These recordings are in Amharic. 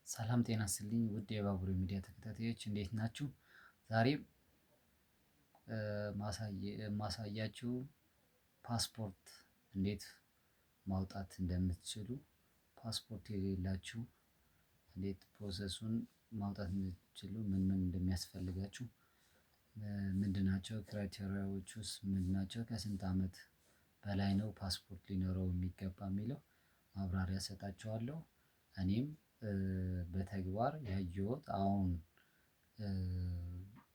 ሰላም ጤና ይስጥልኝ ውድ የባቡሬ ሚዲያ ተከታታዮች እንዴት ናችሁ? ዛሬ ማሳያችሁ ፓስፖርት እንዴት ማውጣት እንደምትችሉ፣ ፓስፖርት የሌላችሁ እንዴት ፕሮሰሱን ማውጣት እንደምትችሉ፣ ምን ምን እንደሚያስፈልጋችሁ፣ ምንድናቸው ክራይቴሪያዎቹስ ምንድናቸው፣ ከስንት አመት በላይ ነው ፓስፖርት ሊኖረው የሚገባ የሚለው ማብራሪያ እሰጣችኋለሁ። እኔም በተግባር ያየሁት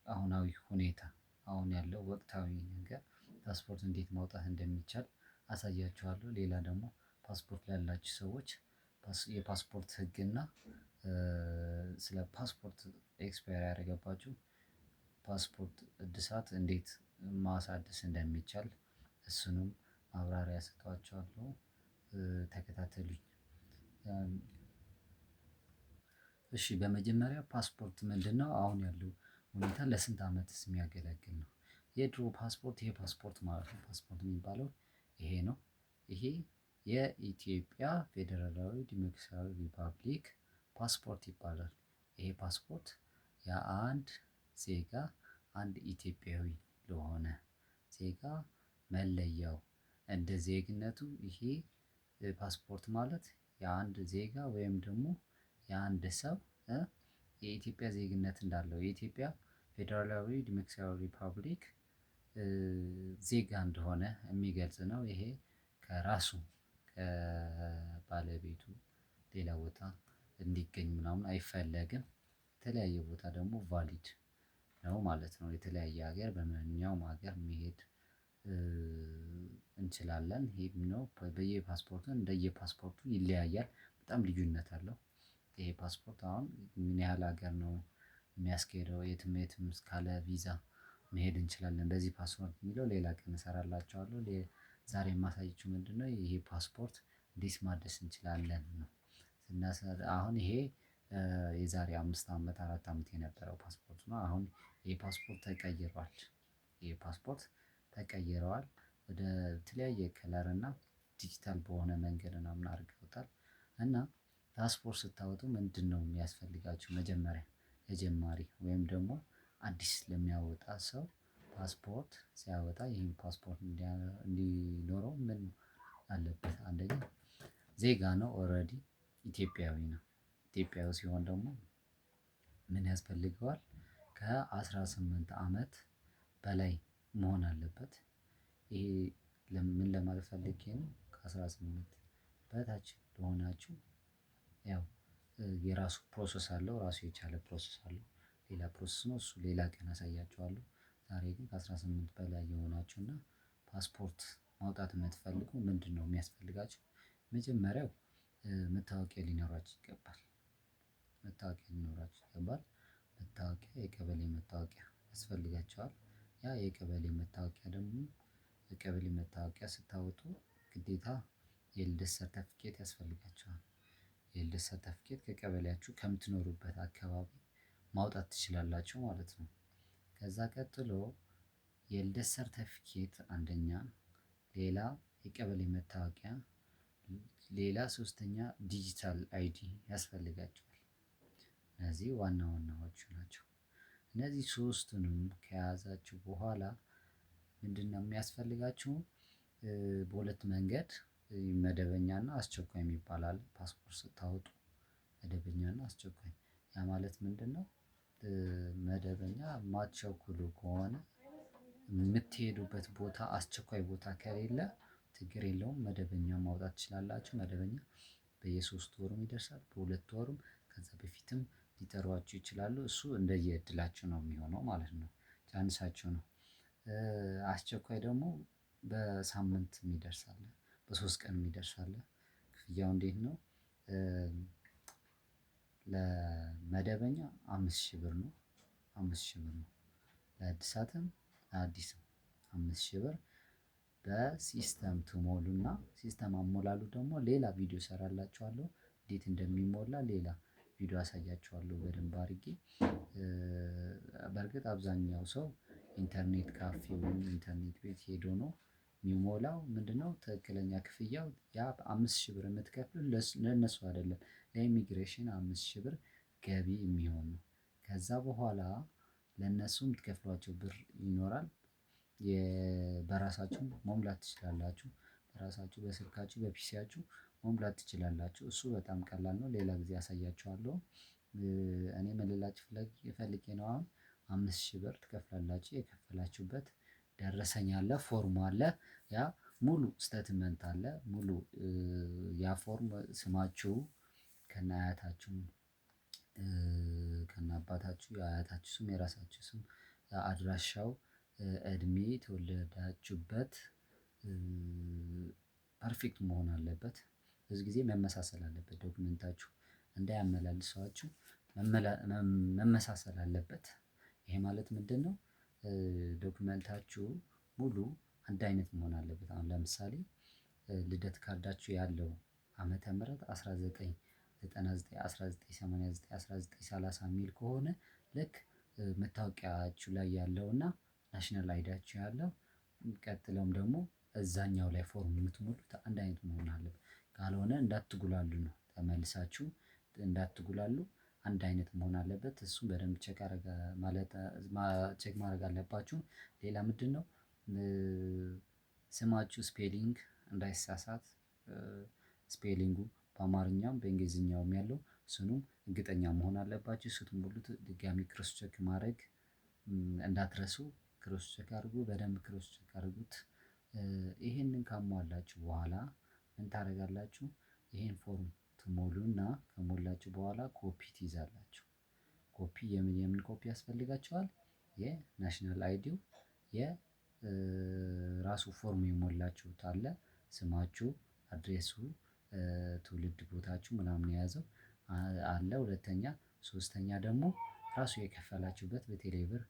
አሁናዊ ሁኔታ አሁን ያለው ወቅታዊ ነገር ፓስፖርት እንዴት ማውጣት እንደሚቻል አሳያችኋለሁ። ሌላ ደግሞ ፓስፖርት ላላችሁ ሰዎች የፓስፖርት ህግና ስለ ፓስፖርት ኤክስፓየር ያደረገባችሁ ፓስፖርት እድሳት እንዴት ማሳደስ እንደሚቻል እሱንም ማብራሪያ እሰጣችኋለሁ። ተከታተሉኝ። እሺ በመጀመሪያ ፓስፖርት ምንድነው? አሁን ያለው ሁኔታ ለስንት አመትስ የሚያገለግል ነው? የድሮ ፓስፖርት ይሄ ፓስፖርት ማለት ነው። ፓስፖርት የሚባለው ይሄ ነው። ይሄ የኢትዮጵያ ፌዴራላዊ ዲሞክራሲያዊ ሪፐብሊክ ፓስፖርት ይባላል። ይሄ ፓስፖርት የአንድ ዜጋ አንድ ኢትዮጵያዊ ለሆነ ዜጋ መለያው እንደ ዜግነቱ ይሄ ፓስፖርት ማለት የአንድ ዜጋ ወይም ደግሞ የአንድ ሰው የኢትዮጵያ ዜግነት እንዳለው የኢትዮጵያ ፌደራላዊ ዲሞክራሲያዊ ሪፐብሊክ ዜጋ እንደሆነ የሚገልጽ ነው። ይሄ ከራሱ ከባለቤቱ ሌላ ቦታ እንዲገኝ ምናምን አይፈለግም። የተለያየ ቦታ ደግሞ ቫሊድ ነው ማለት ነው። የተለያየ ሀገር በማንኛውም ሀገር መሄድ እንችላለን። ይሄም ነው በየፓስፖርቱ እንደየፓስፖርቱ ይለያያል። በጣም ልዩነት አለው። ይሄ ፓስፖርት አሁን ምን ያህል ሀገር ነው የሚያስኬደው? የትም የትም ካለ ቪዛ መሄድ እንችላለን። በዚህ ፓስፖርት የሚለው ሌላ ቀን እሰራላችኋለሁ። ዛሬ የማሳያችሁ ምንድነው ይሄ ፓስፖርት እንዴት ማደስ እንችላለን ነው። አሁን ይሄ የዛሬ 5 አመት 4 አመት የነበረው ፓስፖርት ነው። አሁን ይሄ ፓስፖርት ተቀይሯል። ይሄ ፓስፖርት ተቀይረዋል ወደ ተለያየ ከለር እና ዲጂታል በሆነ መንገድ ምናምን አድርገውታል። እና ፓስፖርት ስታወጡ ምንድነው የሚያስፈልጋችሁ? መጀመሪያ ለጀማሪ ወይም ደግሞ አዲስ ለሚያወጣ ሰው ፓስፖርት ሲያወጣ ይሄን ፓስፖርት እንዲኖረው ምን አለበት? አንደኛ ዜጋ ነው። ኦሬዲ ኢትዮጵያዊ ነው። ኢትዮጵያዊ ሲሆን ደግሞ ምን ያስፈልገዋል? ከ18 አመት በላይ መሆን አለበት። ይሄ ምን ለማለት ፈልጌ ነው? ከ18 በታች ለሆናችሁ ያው የራሱ ፕሮሰስ አለው። ራሱ የቻለ ፕሮሰስ አለው። ሌላ ፕሮሰስ ነው እሱ ሌላ ቀን አሳያችኋለሁ። ዛሬ ግን ከ18 በላይ የሆናችሁና ፓስፖርት ማውጣት የምትፈልጉ ምንድነው የሚያስፈልጋችሁ? መጀመሪያው መታወቂያ ሊኖራችሁ ይገባል። መታወቂያ ሊኖራችሁ ይገባል። መታወቂያ የቀበሌ መታወቂያ ያስፈልጋችኋል። ያ የቀበሌ መታወቂያ ደግሞ የቀበሌ መታወቂያ ስታወጡ ግዴታ የልደት ሰርተፊኬት ያስፈልጋችኋል። የልደት ሰርተፊኬት ከቀበሌያችሁ ከምትኖሩበት አካባቢ ማውጣት ትችላላችሁ ማለት ነው። ከዛ ቀጥሎ የልደት ሰርተፊኬት አንደኛ፣ ሌላ የቀበሌ መታወቂያ፣ ሌላ ሶስተኛ ዲጂታል አይዲ ያስፈልጋችኋል። እነዚህ ዋና ዋናዎቹ ናቸው። እነዚህ ሶስቱንም ከያዛችሁ በኋላ ምንድነው የሚያስፈልጋችሁ? በሁለት መንገድ መደበኛና አስቸኳይ የሚባል አለ። ፓስፖርት ስታወጡ መደበኛና አስቸኳይ። ያ ማለት ምንድነው? መደበኛ የማትቸኩሉ ከሆነ የምትሄዱበት ቦታ አስቸኳይ ቦታ ከሌለ ችግር የለውም። መደበኛ ማውጣት ትችላላችሁ። መደበኛ በየሶስት ወሩም ይደርሳል። በሁለት ወሩም ከዛ በፊትም ሊጠሯችሁ ይችላሉ። እሱ እንደየእድላችሁ ነው የሚሆነው ማለት ነው። ቻንሳችሁ ነው። አስቸኳይ ደግሞ በሳምንት የሚደርስ አለ። በሶስት ቀን የሚደርስ አለ። ክፍያው እንዴት ነው? ለመደበኛ 5000 ብር ነው። 5000 ብር ነው። ለእድሳትም ለአዲስም 5000 ብር በሲስተም ትሞሉና ሲስተም አሞላሉ ደግሞ ሌላ ቪዲዮ እሰራላችኋለሁ። እንዴት እንደሚሞላ ሌላ ቪዲዮ አሳያችኋለሁ በደንብ አድርጌ። በርግጥ አብዛኛው ሰው ኢንተርኔት ካፌ ወይም ኢንተርኔት ቤት ሄዶ ነው የሚሞላው ምንድነው ትክክለኛ ክፍያው ያ 5,000 ብር የምትከፍሉ ለነሱ አይደለም ለኢሚግሬሽን 5,000 ብር ገቢ የሚሆን ነው። ከዛ በኋላ ለእነሱ የምትከፍሏቸው ብር ይኖራል። በራሳችሁ መሙላት ትችላላችሁ በራሳችሁ በስልካችሁ በፒሲያችሁ መሙላት ትችላላችሁ እሱ በጣም ቀላል ነው ሌላ ጊዜ አሳያችኋለሁ። እኔ ምን ልላችሁ ፈልጌ ነው አሁን 5,000 ብር ትከፍላላችሁ የከፈላችሁበት ደረሰኝ አለ ፎርሙ አለ ያ ሙሉ ስቴትመንት አለ ሙሉ ያ ፎርም ስማችሁ ከነ አያታችሁ ከነ አባታችሁ የአያታችሁ ስም የራሳችሁ ስም አድራሻው እድሜ የተወለዳችሁበት ፐርፌክት መሆን አለበት። ብዙ ጊዜ መመሳሰል አለበት ዶክመንታችሁ እንዳያመላልሷችሁ መመሳሰል አለበት። ይሄ ማለት ምንድነው? ዶክመንታችሁ ሙሉ አንድ አይነት መሆን አለበት። አሁን ለምሳሌ ልደት ካርዳችሁ ያለው ዓመተ ምህረት 1999 1989 1930 የሚል ከሆነ ልክ መታወቂያችሁ ላይ ያለውና ናሽናል አይዲያችሁ ያለው ቀጥሎም ደግሞ እዛኛው ላይ ፎርም የምትሞሉት አንድ አይነት መሆን አለበት። ካልሆነ እንዳትጉላሉ ነው ተመልሳችሁ እንዳትጉላሉ አንድ አይነት መሆን አለበት እሱን በደንብ ቼክ ማድረግ አለባችሁ። ሌላ ምንድነው? ስማችሁ ስፔሊንግ እንዳይሳሳት ስፔሊንጉ በአማርኛም በእንግሊዝኛውም ያለው እሱንም እርግጠኛ መሆን አለባችሁ ስትሞሉት ድጋሚ ክሮስ ቼክ ማድረግ እንዳትረሱ ክሮስ ቼክ አድርጉ በደንብ ክሮስ ቼክ አድርጉት። ይሄንን ካሟላችሁ በኋላ ምን ታደርጋላችሁ? ይሄን ፎርም ትሞሉና ከሞላችሁ በኋላ ኮፒ ትይዛላችሁ። ኮፒ የምን ኮፒ ያስፈልጋችኋል? የናሽናል አይዲው የራሱ ፎርም የሞላችሁት አለ ስማችሁ አድሬሱ ትውልድ ቦታችሁ ምናምን የያዘው አለ። ሁለተኛ ሶስተኛ ደግሞ ራሱ የከፈላችሁበት በቴሌ ብር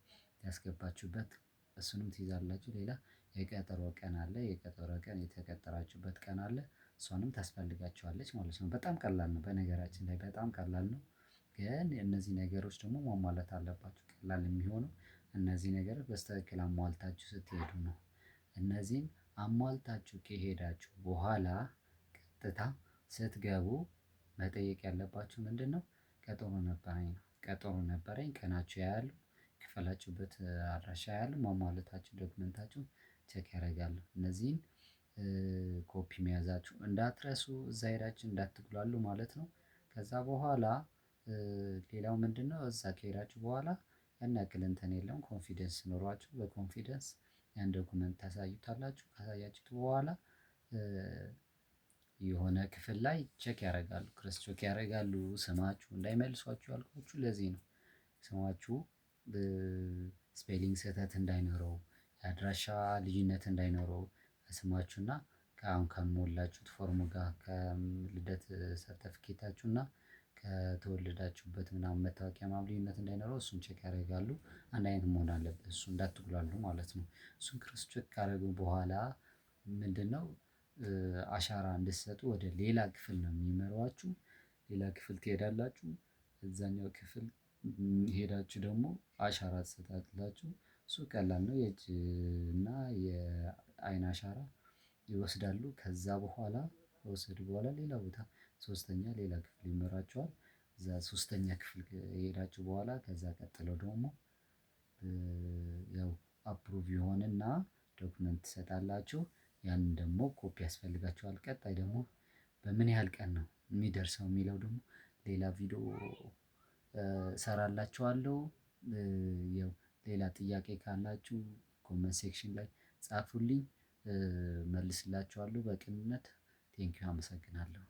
ያስገባችሁበት እሱንም ትይዛላችሁ። ሌላ የቀጠሮ ቀን አለ የቀጠሮ ቀን የተቀጠራችሁበት ቀን አለ እሷንም ታስፈልጋችኋለች ማለት ነው። በጣም ቀላል ነው በነገራችን ላይ በጣም ቀላል ነው። ግን እነዚህ ነገሮች ደግሞ ማሟላት አለባችሁ ቀላል የሚሆነው እነዚህ ነገሮች በስተክክል አሟልታችሁ ስትሄዱ ነው። እነዚህን አሟልታችሁ ከሄዳችሁ በኋላ ቀጥታ ስትገቡ መጠየቅ ያለባችሁ ምንድነው? ቀጠሮ ነበረኝ ነው ቀጠሮ ነበረኝ ቀናችሁ ያያሉ የከፈላችሁበት አድራሻ ያያሉ ማሟላታችሁ ዶክመንታችሁን ቼክ ያደርጋሉ እነዚህን ኮፒ መያዛችሁ እንዳትረሱ እዛ ሄዳችሁ እንዳትጉላሉ ማለት ነው። ከዛ በኋላ ሌላው ምንድነው? እዛ ከሄዳችሁ በኋላ ያን ያክል እንትን የለውም ኮንፊደንስ ኖሯችሁ በኮንፊደንስ ያን ዶክመንት ታሳዩታላችሁ ካሳያችሁት በኋላ የሆነ ክፍል ላይ ቼክ ያደርጋሉ ክሮስ ቼክ ያደርጋሉ ስማችሁ እንዳይመልሷችሁ ያልኳችሁ ለዚህ ነው። ስማችሁ ስፔሊንግ ስህተት እንዳይኖረው የአድራሻ ልዩነት እንዳይኖረው ከስማችሁና ከአሁን ከሞላችሁት ፎርሙ ጋር ከልደት ሰርተፊኬታችሁ እና ከተወለዳችሁበት ምናምን መታወቂያ ምናምን ልዩነት እንዳይኖረው እሱን ቼክ ያደርጋሉ አንድ አይነት መሆን አለበት እሱ እንዳትጉላሉ ማለት ነው። እሱን ክሮስ ቼክ ካደረጉ በኋላ ምንድነው? አሻራ እንድትሰጡ ወደ ሌላ ክፍል ነው የሚመሯችሁ። ሌላ ክፍል ትሄዳላችሁ እዛኛው ክፍል ሄዳችሁ ደግሞ አሻራ ትሰጣላችሁ እሱ ቀላል ነው። የእጅ እና የአይን አሻራ ይወስዳሉ ከዛ በኋላ ከወሰዱ በኋላ ሌላ ቦታ ሶስተኛ ሌላ ክፍል ይመራችኋል። እዛ ሶስተኛ ክፍል ከሄዳችሁ በኋላ ከዛ ቀጥሎ ደግሞ ያው አፕሩቭ ይሆንና ዶክመንት ትሰጣላችሁ ያንን ደግሞ ኮፒ ያስፈልጋችኋል። ቀጣይ ደግሞ በምን ያህል ቀን ነው የሚደርሰው የሚለው ደግሞ ሌላ ቪዲዮ እሰራላችኋለሁ። ያው ሌላ ጥያቄ ካላችሁ ኮመንት ሴክሽን ላይ ጻፉልኝ እመልስላችኋለሁ በቅንነት ቴንኪው አመሰግናለሁ